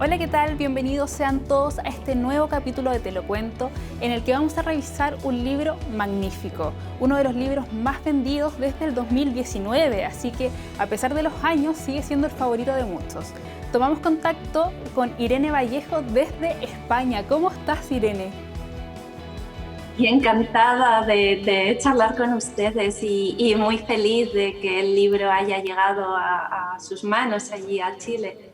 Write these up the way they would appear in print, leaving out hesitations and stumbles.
Hola, ¿qué tal? Bienvenidos sean todos a este nuevo capítulo de Te lo cuento, en el que vamos a revisar un libro magnífico, uno de los libros más vendidos desde el 2019, así que a pesar de los años sigue siendo el favorito de muchos. Tomamos contacto con Irene Vallejo desde España. ¿Cómo estás, Irene? Y encantada de charlar con ustedes y muy feliz de que el libro haya llegado a sus manos allí a Chile.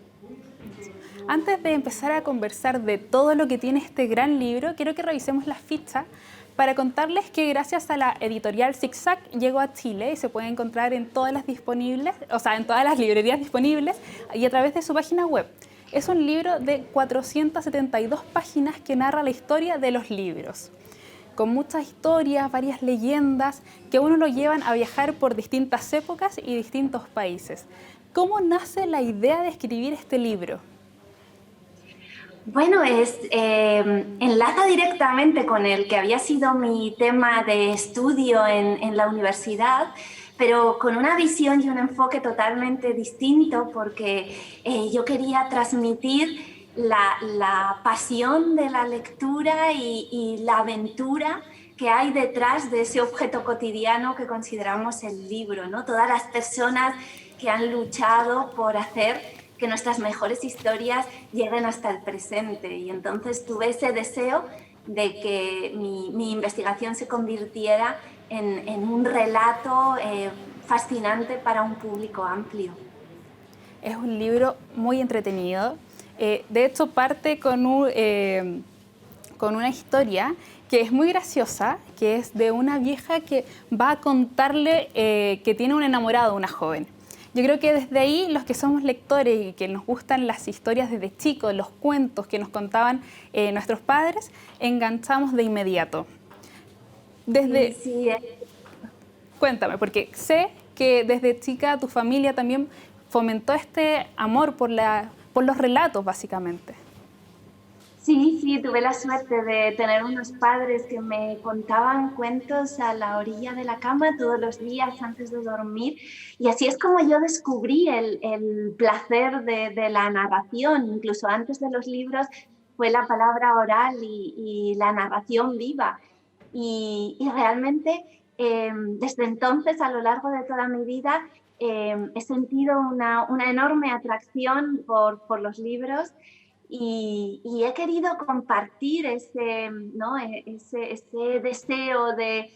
Antes de empezar a conversar de todo lo que tiene este gran libro, quiero que revisemos la ficha para contarles que gracias a la editorial Zigzag llegó a Chile y se puede encontrar en todas las disponibles, o sea, en todas las librerías disponibles y a través de su página web. Es un libro de 472 páginas que narra la historia de los libros, con muchas historias, varias leyendas que a uno lo llevan a viajar por distintas épocas y distintos países. ¿Cómo nace la idea de escribir este libro? Bueno, enlaza directamente con el que había sido mi tema de estudio en la universidad, pero con una visión y un enfoque totalmente distinto, porque yo quería transmitir la pasión de la lectura y la aventura que hay detrás de ese objeto cotidiano que consideramos el libro, ¿no? Todas las personas que han luchado por hacer que nuestras mejores historias lleguen hasta el presente. Y entonces tuve ese deseo de que mi investigación se convirtiera en un relato fascinante para un público amplio. Es un libro muy entretenido. De hecho, parte con una historia que es muy graciosa, que es de una vieja que va a contarle que tiene un enamorado, una joven. Yo creo que desde ahí los que somos lectores y que nos gustan las historias desde chicos, los cuentos que nos contaban nuestros padres, enganchamos de inmediato. Sí, Desde, sí, Cuéntame, porque sé que desde chica tu familia también fomentó este amor por los relatos, básicamente. sí, sí, tuve la suerte de tener unos padres que me contaban cuentos a la orilla de la cama todos los días antes de dormir, y así es como yo descubrí el placer de la narración. Incluso antes de los libros fue la palabra oral y la narración viva. Y realmente desde entonces, a lo largo de toda mi vida, he sentido una enorme atracción por los libros y he querido compartir ese, ¿no? ese deseo de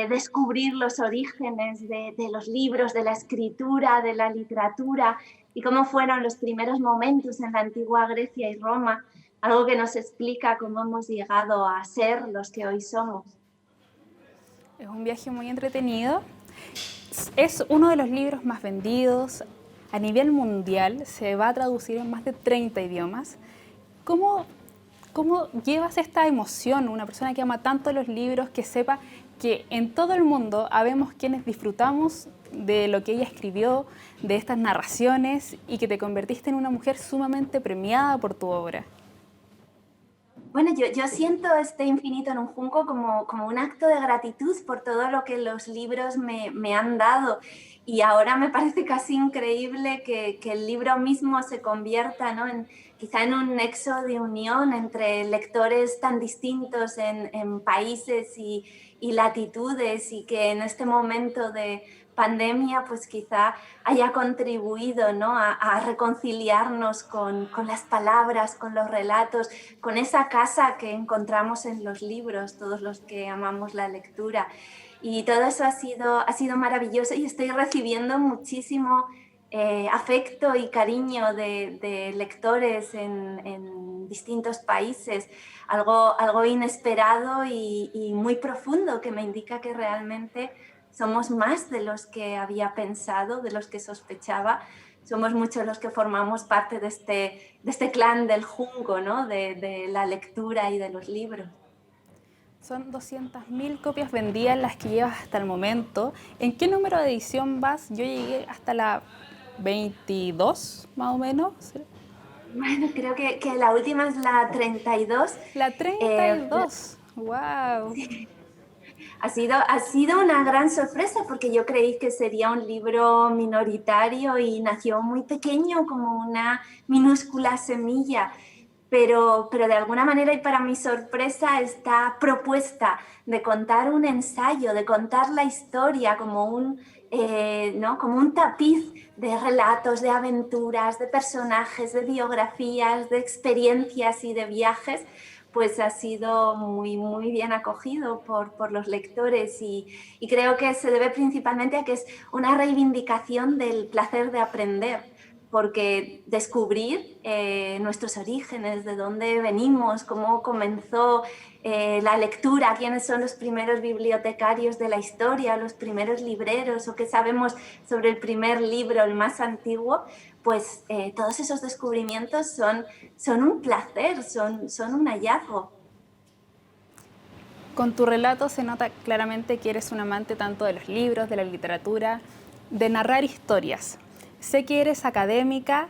descubrir los orígenes de los libros, de la escritura, de la literatura y cómo fueron los primeros momentos en la antigua Grecia y Roma, algo que nos explica cómo hemos llegado a ser los que hoy somos. Es un viaje muy entretenido. Es uno de los libros más vendidos a nivel mundial. Se va a traducir en más de 30 idiomas. ¿Cómo, cómo llevas esta emoción, una persona que ama tanto los libros, que sepa que en todo el mundo habemos quienes disfrutamos de lo que ella escribió, de estas narraciones, y que te convertiste en una mujer sumamente premiada por tu obra? Bueno, yo siento este infinito en un junco como un acto de gratitud por todo lo que los libros me han dado. Y ahora me parece casi increíble que el libro mismo se convierta, ¿no? Quizá en un nexo de unión entre lectores tan distintos en países y latitudes, y que en este momento de pandemia pues quizá haya contribuido, ¿no? a reconciliarnos con las palabras, con los relatos, con esa casa que encontramos en los libros, todos los que amamos la lectura. Y todo eso ha sido maravilloso, y estoy recibiendo muchísimo afecto y cariño de lectores en distintos países, algo inesperado y muy profundo, que me indica que realmente somos más de los que había pensado, de los que sospechaba. Somos muchos los que formamos parte de este clan del junco, ¿no? De la lectura y de los libros. Son 200.000 copias vendidas las que llevas hasta el momento. ¿En qué número de edición vas? Yo llegué hasta la 22, más o menos. Bueno, creo que la última es la 32. La Eh, 32. ¡Wow! Ha sido una gran sorpresa porque yo creí que sería un libro minoritario y nació muy pequeño como una minúscula semilla. Pero de alguna manera y para mi sorpresa esta propuesta de contar un ensayo, de contar la historia como ¿no? como un tapiz de relatos, de aventuras, de personajes, de biografías, de experiencias y de viajes, pues ha sido muy, muy bien acogido por los lectores y creo que se debe principalmente a que es una reivindicación del placer de aprender porque descubrir nuestros orígenes, de dónde venimos, cómo comenzó la lectura, quiénes son los primeros bibliotecarios de la historia, los primeros libreros o qué sabemos sobre el primer libro, el más antiguo, pues todos esos descubrimientos son un placer, son un hallazgo. Con tu relato se nota claramente que eres un amante tanto de los libros, de la literatura, de narrar historias. Sé que eres académica.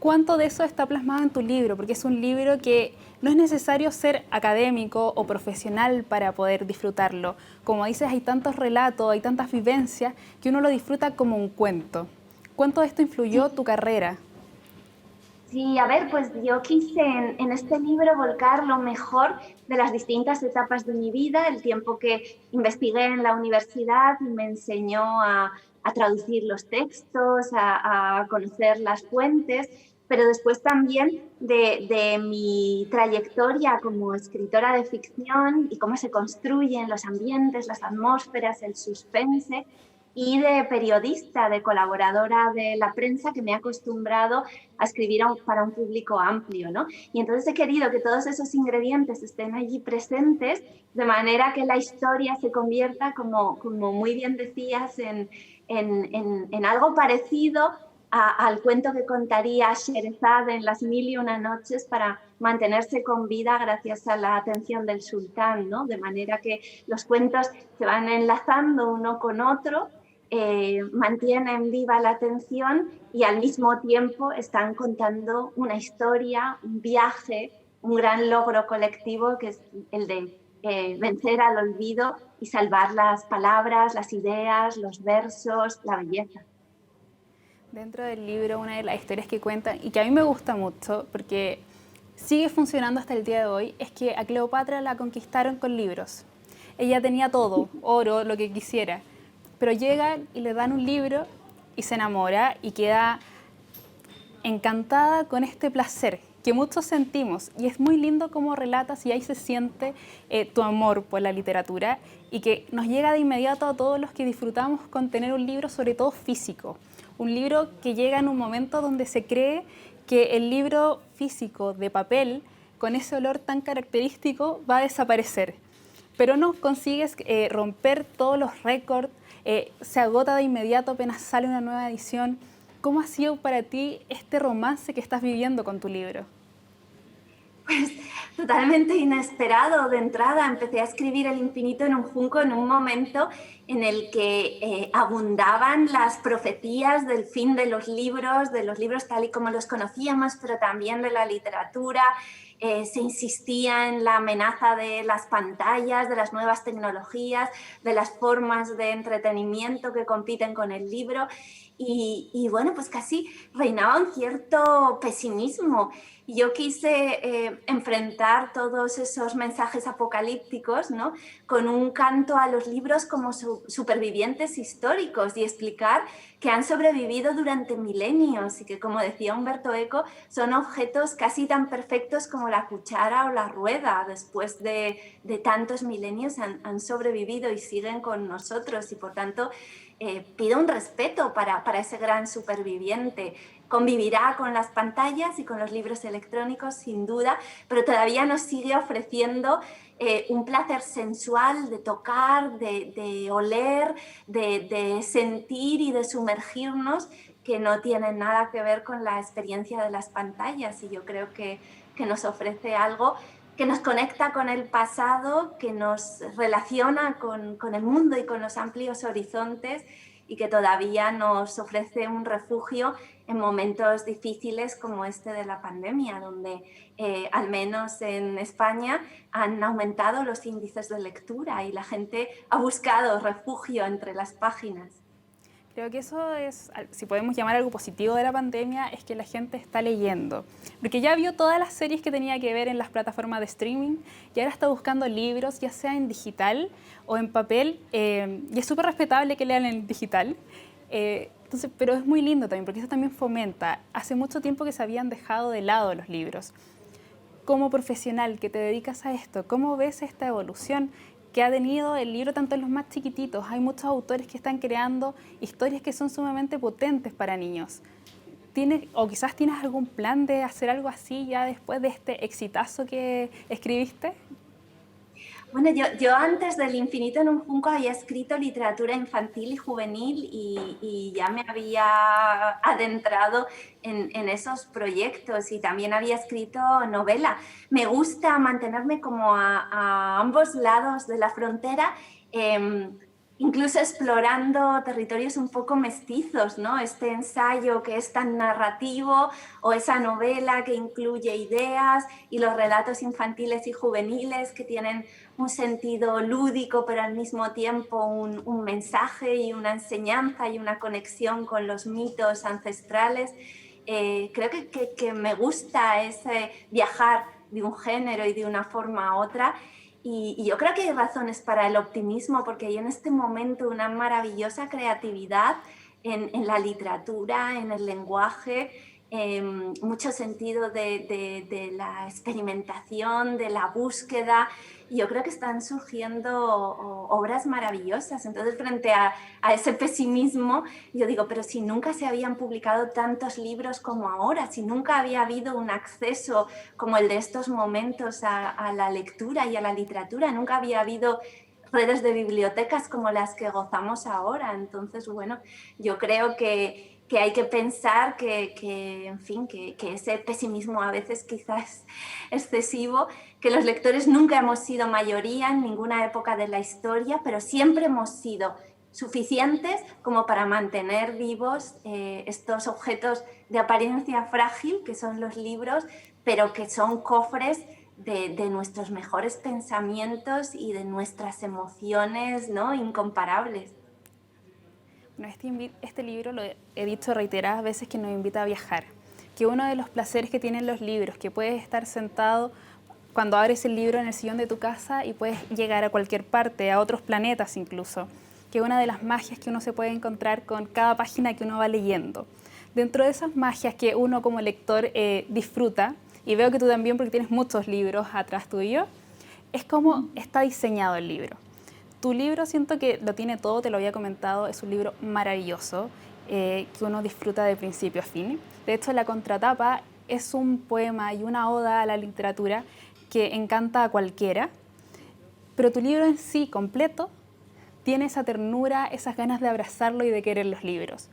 ¿Cuánto de eso está plasmado en tu libro? Porque es un libro que no es necesario ser académico o profesional para poder disfrutarlo. Como dices, hay tantos relatos, hay tantas vivencias que uno lo disfruta como un cuento. ¿Cuánto de esto influyó tu carrera? Sí, a ver, pues yo quise en este libro volcar lo mejor de las distintas etapas de mi vida, el tiempo que investigué en la universidad y me enseñó a traducir los textos, a conocer las fuentes, pero después también de mi trayectoria como escritora de ficción y cómo se construyen los ambientes, las atmósferas, el suspense y de periodista, de colaboradora de la prensa que me ha acostumbrado a escribir para un público amplio, ¿no? Y entonces he querido que todos esos ingredientes estén allí presentes, de manera que la historia se convierta, como muy bien decías, en algo parecido al cuento que contaría Sherezade en Las Mil y una Noches para mantenerse con vida gracias a la atención del sultán, ¿no? De manera que los cuentos se van enlazando uno con otro, mantienen viva la atención y al mismo tiempo están contando una historia, un viaje, un gran logro colectivo que es el de vencer al olvido y salvar las palabras, las ideas, los versos, la belleza. Dentro del libro, una de las historias que cuentan y que a mí me gusta mucho porque sigue funcionando hasta el día de hoy es que a Cleopatra la conquistaron con libros. Ella tenía todo, oro, lo que quisiera, pero llegan y le dan un libro y se enamora y queda encantada con este placer que muchos sentimos y es muy lindo cómo relatas y ahí se siente tu amor por la literatura y que nos llega de inmediato a todos los que disfrutamos con tener un libro, sobre todo físico, un libro que llega en un momento donde se cree que el libro físico de papel con ese olor tan característico va a desaparecer, pero no, consigues romper todos los récords, se agota de inmediato apenas sale una nueva edición. ¿Cómo ha sido para ti este romance que estás viviendo con tu libro? Pues totalmente inesperado de entrada. Empecé a escribir El infinito en un junco en un momento en el que abundaban las profecías del fin de los libros tal y como los conocíamos, pero también de la literatura. Se insistía en la amenaza de las pantallas, de las nuevas tecnologías, de las formas de entretenimiento que compiten con el libro. Y bueno, pues casi reinaba un cierto pesimismo. Yo quise enfrentar todos esos mensajes apocalípticos, ¿no? Con un canto a los libros como supervivientes históricos y explicar que han sobrevivido durante milenios y que, como decía Humberto Eco, son objetos casi tan perfectos como la cuchara o la rueda. Después de tantos milenios han sobrevivido y siguen con nosotros y, por tanto, pido un respeto para ese gran superviviente. Convivirá con las pantallas y con los libros electrónicos, sin duda, pero todavía nos sigue ofreciendo un placer sensual de tocar, de oler, de sentir y de sumergirnos que no tienen nada que ver con la experiencia de las pantallas. Y yo creo que nos ofrece algo que nos conecta con el pasado, que nos relaciona con el mundo y con los amplios horizontes y que todavía nos ofrece un refugio en momentos difíciles como este de la pandemia, donde al menos en España han aumentado los índices de lectura y la gente ha buscado refugio entre las páginas. Creo que eso es, si podemos llamar algo positivo de la pandemia, es que la gente está leyendo. Porque ya vio todas las series que tenía que ver en las plataformas de streaming y ahora está buscando libros, ya sea en digital o en papel. Y es súper respetable que lean en digital. Entonces, pero es muy lindo también, porque eso también fomenta. Hace mucho tiempo que se habían dejado de lado los libros. Como profesional que te dedicas a esto, ¿cómo ves esta evolución que ha tenido el libro tanto en los más chiquititos? Hay muchos autores que están creando historias que son sumamente potentes para niños. O quizás tienes algún plan de hacer algo así ya después de este exitazo que escribiste? Bueno, yo antes del Infinito en un Junco había escrito literatura infantil y juvenil y ya me había adentrado en esos proyectos y también había escrito novela. Me gusta mantenerme como a ambos lados de la frontera, incluso explorando territorios un poco mestizos, ¿no? Este ensayo que es tan narrativo o esa novela que incluye ideas y los relatos infantiles y juveniles que tienen un sentido lúdico, pero al mismo tiempo un mensaje y una enseñanza y una conexión con los mitos ancestrales. Creo que me gusta ese viajar de un género y de una forma a otra. Y yo creo que hay razones para el optimismo, porque hay en este momento una maravillosa creatividad en la literatura, en el lenguaje, mucho sentido de la experimentación, de la búsqueda. Yo creo que están surgiendo obras maravillosas. Entonces, frente a ese pesimismo, yo digo, pero si nunca se habían publicado tantos libros como ahora, si nunca había habido un acceso como el de estos momentos a la lectura y a la literatura, nunca había habido redes de bibliotecas como las que gozamos ahora. Entonces, bueno, yo creo que hay que pensar en fin, que ese pesimismo a veces quizás es excesivo, que los lectores nunca hemos sido mayoría en ninguna época de la historia, pero siempre hemos sido suficientes como para mantener vivos estos objetos de apariencia frágil que son los libros, pero que son cofres de nuestros mejores pensamientos y de nuestras emociones, ¿no? Incomparables. Bueno, este libro lo he dicho reiteradas veces que nos invita a viajar, que uno de los placeres que tienen los libros, que puedes estar sentado cuando abres el libro en el sillón de tu casa y puedes llegar a cualquier parte, a otros planetas incluso, que una de las magias que uno se puede encontrar con cada página que uno va leyendo. Dentro de esas magias que uno como lector disfruta, y veo que tú también porque tienes muchos libros atrás tuyo, es cómo está diseñado el libro. Tu libro siento que lo tiene todo, te lo había comentado, es un libro maravilloso que uno disfruta de principio a fin. De hecho, la contratapa es un poema y una oda a la literatura que encanta a cualquiera, pero tu libro en sí completo tiene esa ternura, esas ganas de abrazarlo y de querer los libros.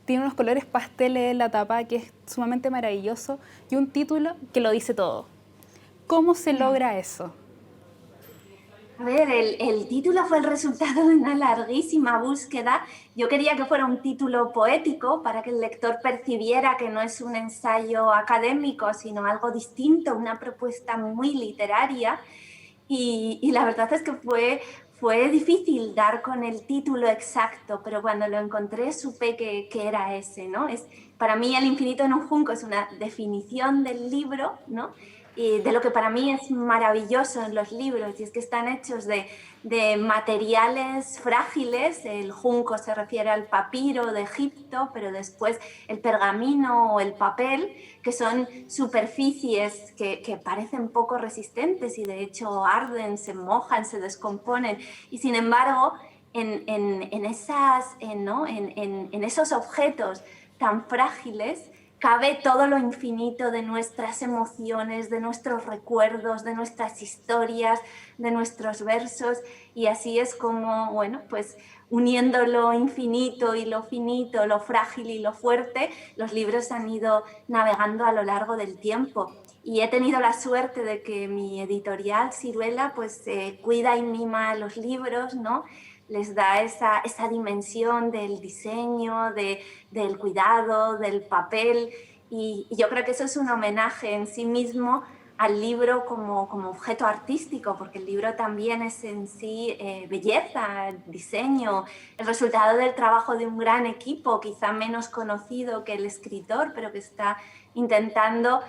Tiene unos colores pasteles en la tapa que es sumamente maravilloso y un título que lo dice todo. ¿Cómo se logra eso? A ver, el título fue el resultado de una larguísima búsqueda. Yo quería que fuera un título poético para que el lector percibiera que no es un ensayo académico, sino algo distinto, una propuesta muy literaria. Y la verdad es que fue difícil dar con el título exacto, pero cuando lo encontré supe que era ese, ¿no? Para mí El Infinito en un Junco es una definición del libro, ¿no? Y de lo que para mí es maravilloso en los libros, y es que están hechos de materiales frágiles. El junco se refiere al papiro de Egipto, pero después el pergamino o el papel, que son superficies que parecen poco resistentes y de hecho arden, se mojan, se descomponen, y sin embargo en esos objetos tan frágiles cabe todo lo infinito de nuestras emociones, de nuestros recuerdos, de nuestras historias, de nuestros versos, y así es como, bueno, pues uniendo lo infinito y lo finito, lo frágil y lo fuerte, los libros han ido navegando a lo largo del tiempo. Y he tenido la suerte de que mi editorial, Siruela, pues cuida y mima los libros, ¿no? les da esa dimensión del diseño, del cuidado, del papel. Y yo creo que eso es un homenaje en sí mismo al libro como objeto artístico, porque el libro también es en sí belleza, diseño, el resultado del trabajo de un gran equipo, quizá menos conocido que el escritor, pero que está intentando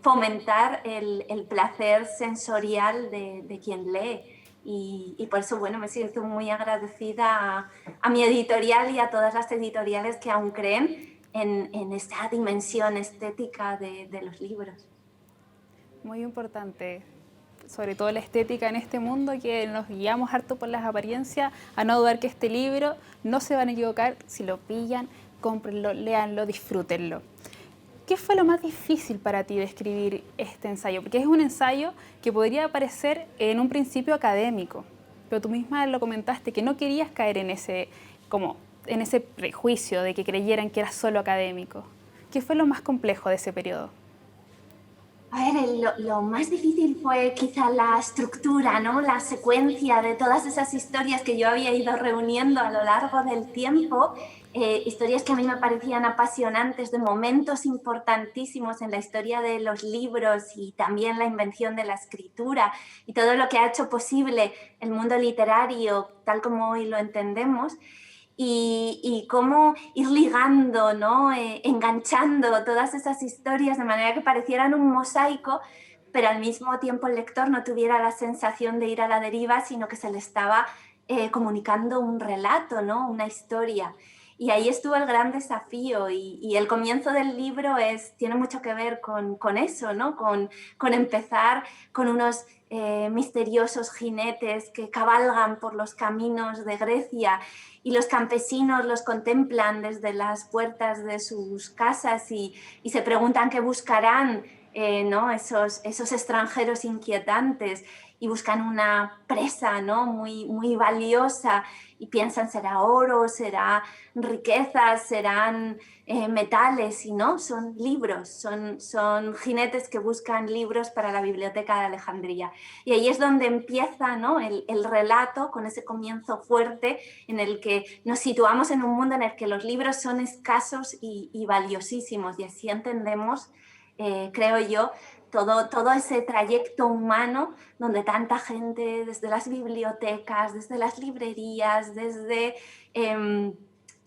fomentar el placer sensorial de quien lee. Y por eso, bueno, me siento muy agradecida a mi editorial y a todas las editoriales que aún creen en esta dimensión estética de los libros. Muy importante, sobre todo la estética en este mundo, que nos guiamos harto por las apariencias, a no dudar que este libro no se van a equivocar. Si lo pillan, cómprenlo, léanlo, disfrútenlo. ¿Qué fue lo más difícil para ti de escribir este ensayo? Porque es un ensayo que podría parecer en un principio académico, pero tú misma lo comentaste, que no querías caer en ese prejuicio de que creyeran que era solo académico. ¿Qué fue lo más complejo de ese periodo? A ver, lo más difícil fue quizá la estructura, ¿no? La secuencia de todas esas historias que yo había ido reuniendo a lo largo del tiempo, historias que a mí me parecían apasionantes, de momentos importantísimos en la historia de los libros y también la invención de la escritura y todo lo que ha hecho posible el mundo literario tal como hoy lo entendemos. Y cómo ir ligando, ¿no? Enganchando todas esas historias de manera que parecieran un mosaico, pero al mismo tiempo el lector no tuviera la sensación de ir a la deriva, sino que se le estaba comunicando un relato, ¿no? Una historia. Y ahí estuvo el gran desafío y el comienzo del libro tiene mucho que ver con eso, ¿no? Con empezar con unos misteriosos jinetes que cabalgan por los caminos de Grecia y los campesinos los contemplan desde las puertas de sus casas y se preguntan qué buscarán, ¿no? esos extranjeros inquietantes, y buscan una presa, ¿no? Muy valiosa, y piensan será oro, será riquezas, serán metales, y no, son libros, son jinetes que buscan libros para la biblioteca de Alejandría. Y ahí es donde empieza, ¿no? el relato, con ese comienzo fuerte en el que nos situamos en un mundo en el que los libros son escasos y valiosísimos, y así entendemos, creo yo, todo ese trayecto humano donde tanta gente, desde las bibliotecas, desde las librerías, desde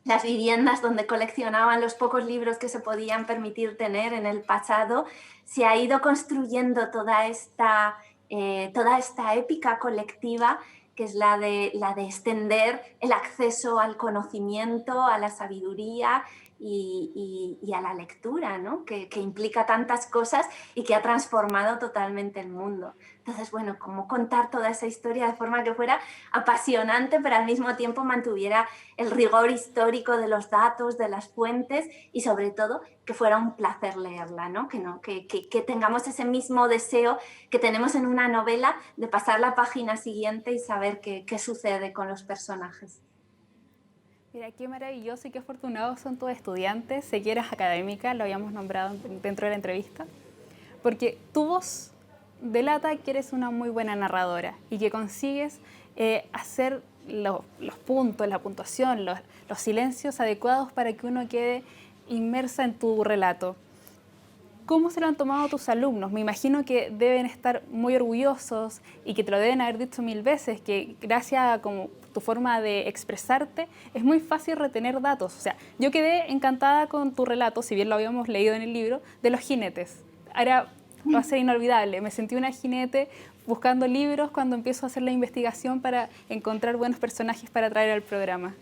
las viviendas donde coleccionaban los pocos libros que se podían permitir tener en el pasado, se ha ido construyendo toda esta épica colectiva, que es la de extender el acceso al conocimiento, a la sabiduría y a la lectura, ¿no? que implica tantas cosas y que ha transformado totalmente el mundo. Entonces, bueno, cómo contar toda esa historia de forma que fuera apasionante, pero al mismo tiempo mantuviera el rigor histórico de los datos, de las fuentes, y sobre todo que fuera un placer leerla, ¿no? Que tengamos ese mismo deseo que tenemos en una novela de pasar la página siguiente y saber qué sucede con los personajes. Mira, qué maravilloso y qué afortunados son tus estudiantes. Sé que eras académica, lo habíamos nombrado dentro de la entrevista, porque tu voz delata que eres una muy buena narradora y que consigues hacer los puntos, la puntuación, los silencios adecuados para que uno quede inmersa en tu relato. ¿Cómo se lo han tomado tus alumnos? Me imagino que deben estar muy orgullosos y que te lo deben haber dicho 1000 veces, que gracias a como tu forma de expresarte es muy fácil retener datos. O sea, yo quedé encantada con tu relato, si bien lo habíamos leído en el libro, de los jinetes. Ahora va a ser inolvidable. Me sentí una jinete buscando libros cuando empiezo a hacer la investigación para encontrar buenos personajes para traer al programa.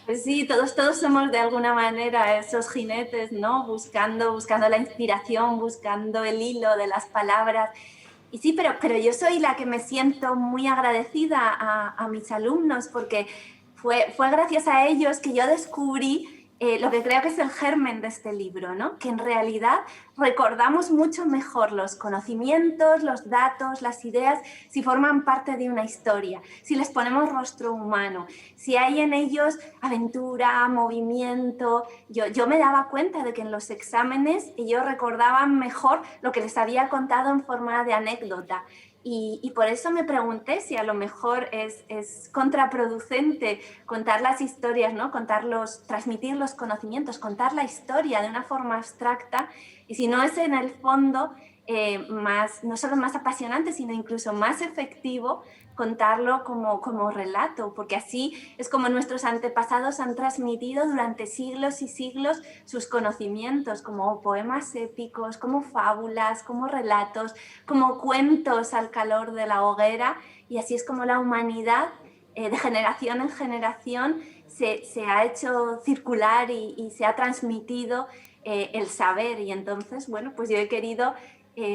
Pues sí, todos somos de alguna manera esos jinetes, ¿no? Buscando la inspiración, buscando el hilo de las palabras. Y sí, pero yo soy la que me siento muy agradecida a mis alumnos, porque fue gracias a ellos que yo descubrí lo que creo que es el germen de este libro, ¿no? Que en realidad recordamos mucho mejor los conocimientos, los datos, las ideas, si forman parte de una historia, si les ponemos rostro humano, si hay en ellos aventura, movimiento. Yo me daba cuenta de que en los exámenes ellos recordaban mejor lo que les había contado en forma de anécdota. Y por eso me pregunté si a lo mejor es contraproducente contar las historias, ¿no? Transmitir los conocimientos, contar la historia de una forma abstracta, y si no es en el fondo no solo más apasionante, sino incluso más efectivo contarlo como relato, porque así es como nuestros antepasados han transmitido durante siglos y siglos sus conocimientos, como poemas épicos, como fábulas, como relatos, como cuentos al calor de la hoguera, y así es como la humanidad, de generación en generación, se ha hecho circular y se ha transmitido el saber. Y entonces, bueno, pues yo he querido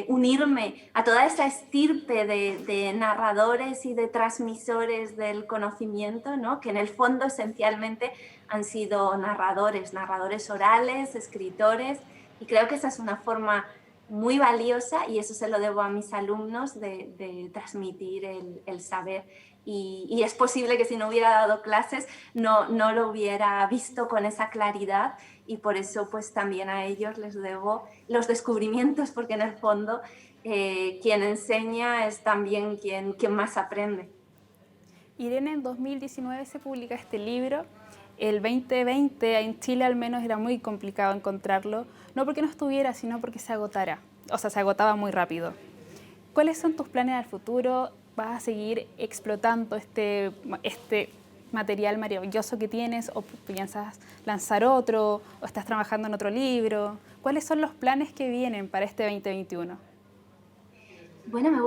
unirme a toda esa estirpe de narradores y de transmisores del conocimiento, ¿no? Que en el fondo esencialmente han sido narradores orales, escritores, y creo que esa es una forma muy valiosa, y eso se lo debo a mis alumnos, de transmitir el saber. Y es posible que si no hubiera dado clases no lo hubiera visto con esa claridad, y por eso pues también a ellos les debo los descubrimientos, porque en el fondo quien enseña es también quien más aprende. Irene, en 2019 se publica este libro. El 2020 en Chile al menos era muy complicado encontrarlo, no porque no estuviera, sino porque se agotara, o sea, se agotaba muy rápido. ¿Cuáles son tus planes al futuro? ¿Vas a seguir explotando este material maravilloso que tienes, o piensas lanzar otro, o estás trabajando en otro libro? ¿Cuáles son los planes que vienen para este 2021? Bueno, me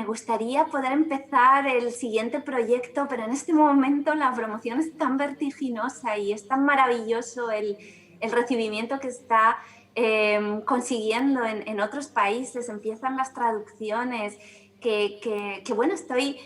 gustaría poder empezar el siguiente proyecto, pero en este momento la promoción es tan vertiginosa y es tan maravilloso el recibimiento que está consiguiendo en otros países. Empiezan las traducciones, bueno, estoy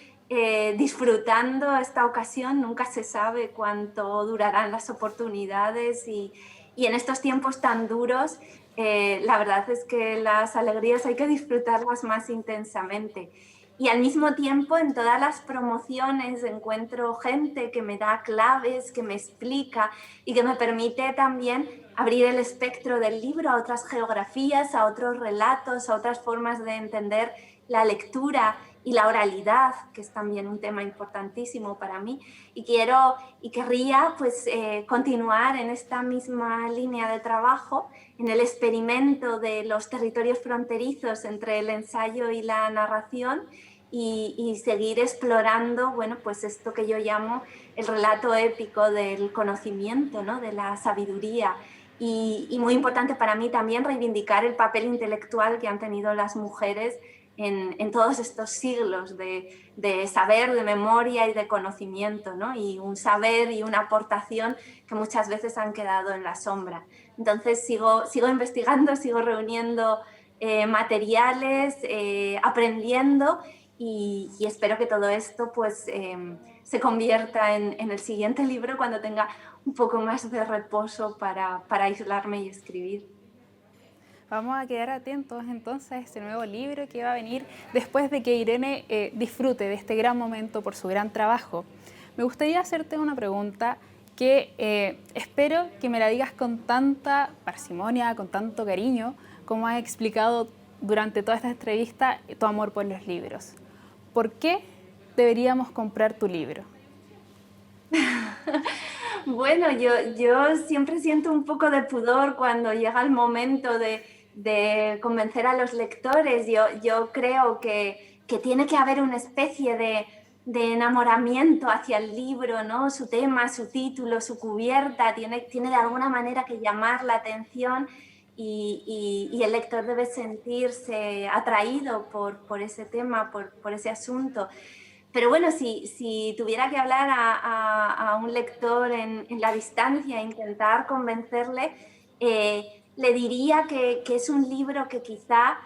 disfrutando esta ocasión. Nunca se sabe cuánto durarán las oportunidades, y en estos tiempos tan duros, la verdad es que las alegrías hay que disfrutarlas más intensamente. Y al mismo tiempo, en todas las promociones encuentro gente que me da claves, que me explica y que me permite también abrir el espectro del libro a otras geografías, a otros relatos, a otras formas de entender la lectura y la oralidad, que es también un tema importantísimo para mí. Y querría pues continuar en esta misma línea de trabajo, en el experimento de los territorios fronterizos entre el ensayo y la narración, y seguir explorando, bueno, pues esto que yo llamo el relato épico del conocimiento, ¿no? De la sabiduría. Y muy importante para mí también reivindicar el papel intelectual que han tenido las mujeres en todos estos siglos de saber, de memoria y de conocimiento, ¿no? Y un saber y una aportación que muchas veces han quedado en la sombra. Entonces sigo investigando, sigo reuniendo materiales, aprendiendo, y espero que todo esto pues se convierta en el siguiente libro cuando tenga un poco más de reposo para aislarme y escribir. Vamos a quedar atentos entonces a este nuevo libro que va a venir después de que Irene disfrute de este gran momento por su gran trabajo. Me gustaría hacerte una pregunta que espero que me la digas con tanta parsimonia, con tanto cariño, como has explicado durante toda esta entrevista tu amor por los libros. ¿Por qué deberíamos comprar tu libro? Bueno, yo siempre siento un poco de pudor cuando llega el momento de convencer a los lectores. Yo creo que tiene que haber una especie de enamoramiento hacia el libro, ¿no? Su tema, su título, su cubierta, tiene de alguna manera que llamar la atención, y el lector debe sentirse atraído por ese tema, por ese asunto. Pero bueno, si tuviera que hablar a un lector en la distancia e intentar convencerle, le diría que es un libro que quizá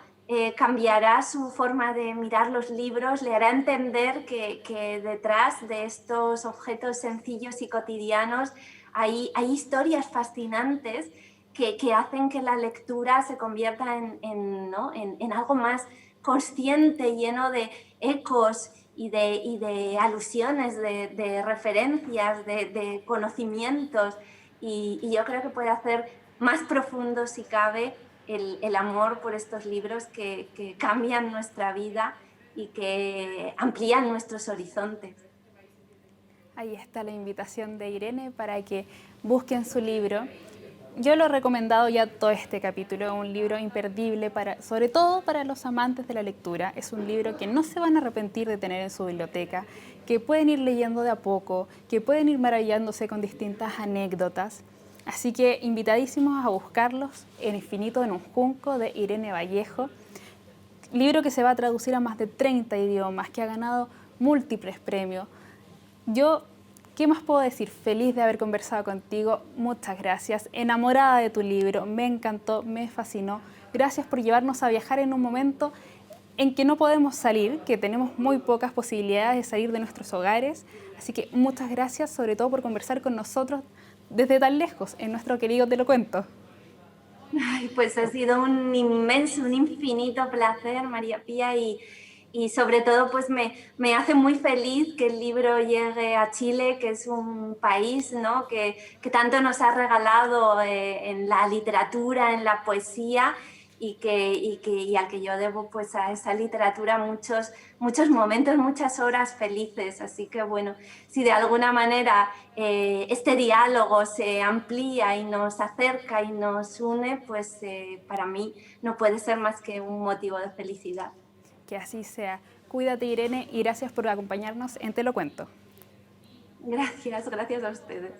cambiará su forma de mirar los libros, le hará entender que detrás de estos objetos sencillos y cotidianos hay historias fascinantes que hacen que la lectura se convierta ¿no? en algo más consciente, lleno de ecos y de alusiones, de referencias, de conocimientos, y yo creo que puede hacer más profundo, si cabe, el amor por estos libros que cambian nuestra vida y que amplían nuestros horizontes. Ahí está la invitación de Irene para que busquen su libro. Yo lo he recomendado ya todo este capítulo, un libro imperdible, sobre todo para los amantes de la lectura. Es un libro que no se van a arrepentir de tener en su biblioteca, que pueden ir leyendo de a poco, que pueden ir maravillándose con distintas anécdotas. Así que invitadísimos a buscarlos, El infinito en un junco, de Irene Vallejo. Libro que se va a traducir a más de 30 idiomas, que ha ganado múltiples premios. Yo, ¿qué más puedo decir? Feliz de haber conversado contigo, muchas gracias. Enamorada de tu libro, me encantó, me fascinó. Gracias por llevarnos a viajar en un momento en que no podemos salir, que tenemos muy pocas posibilidades de salir de nuestros hogares. Así que muchas gracias, sobre todo por conversar con nosotros desde tan lejos, en nuestro querido Te lo cuento. Ay, pues ha sido un inmenso, un infinito placer, María Pía, y sobre todo pues me hace muy feliz que el libro llegue a Chile, que es un país, ¿no?, que tanto nos ha regalado en la literatura, en la poesía, y al que yo debo pues a esa literatura muchos momentos, muchas horas felices. Así que bueno, si de alguna manera este diálogo se amplía y nos acerca y nos une, pues para mí no puede ser más que un motivo de felicidad. Que así sea. Cuídate, Irene, y gracias por acompañarnos en Te lo cuento. Gracias a ustedes.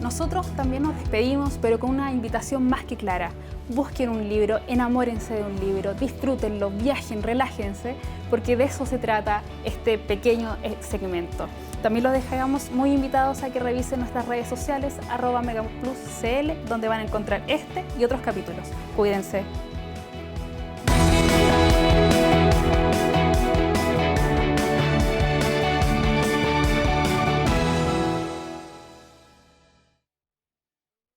Nosotros también nos despedimos, pero con una invitación más que clara. Busquen un libro, enamórense de un libro, disfrútenlo, viajen, relájense, porque de eso se trata este pequeño segmento. También los dejamos muy invitados a que revisen nuestras redes sociales, @megapluscl, donde van a encontrar este y otros capítulos. Cuídense.